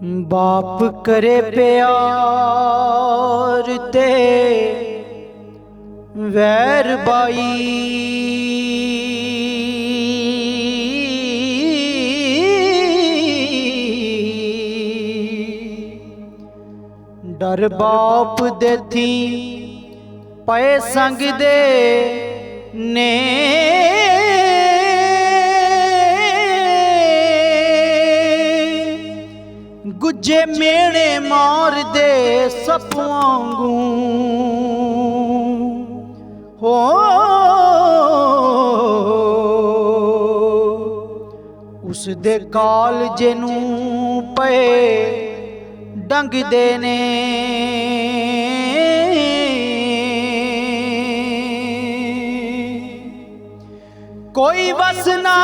बाप करे प्यार ते वैर बाई, डर बाप दे थी पै संग दे ने गुजे मेणे मार दे सप वांगू हो। उस दे काल जेनू पे डंग देने कोई बस ना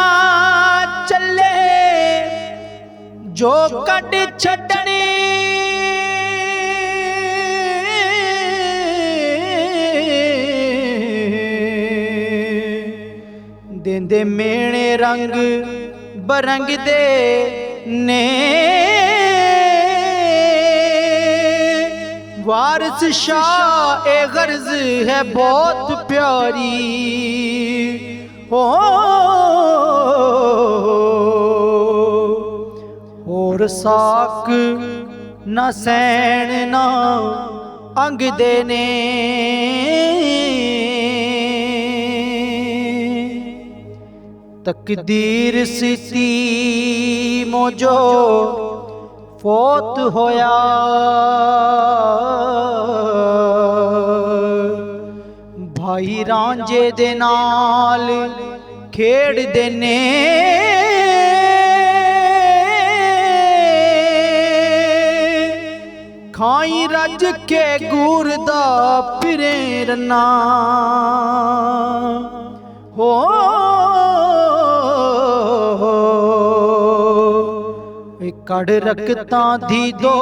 चले जो कट छड़ने, देंदे मेणे रंग बरंग दे ने वारिस शाह ए गर्ज है बहुत प्यारी हो। और साक न सैन ना अंग देने, तकदीर सिती मोजो फौत होया, भाई रांझे दे नाल खेड़ देने खाई रज के गुर दा फिरे रन्ना हो। कड़ रखता दी दो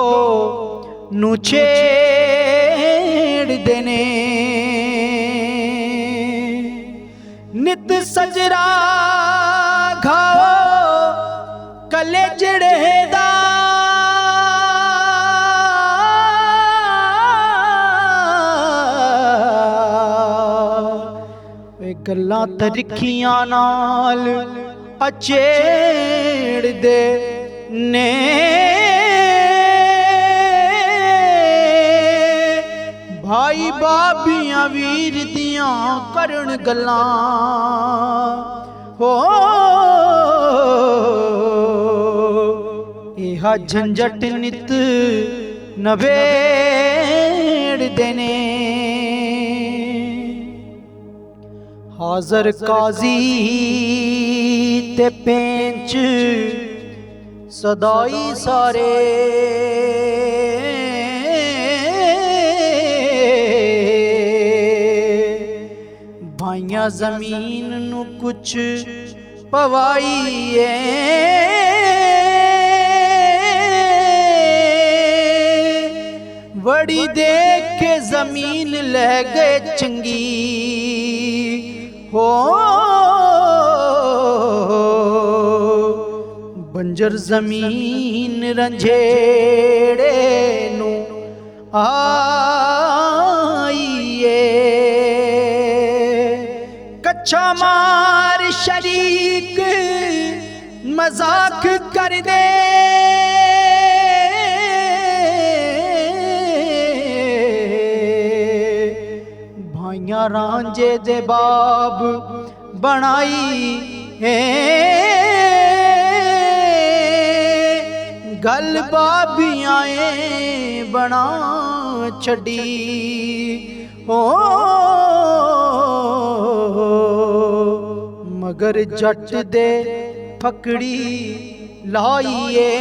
नू छेड़ देने, नित सजरा घाओ कले जड़े दा गल्लां तरीखियां नाल अचेड़ दे ने भाई बाबियां वीर दियां करन गल्लां हो। इहा झंझट नित नवेड़ देने, हाजर काजी ते पेंच सदाई सारे भाइयां जमीन नू कुछ पवाईए, बड़ी देख के जमीन ले गए चंगी हो। बंजर जमीन रंझेड़े नू आईए, कच्चा मार शरीक मजाक कर दे भाइयां रांझे दे बाब बनाई है, गल बाबियां बना छड़ी हो। मगर जट दे फकड़ी लाइए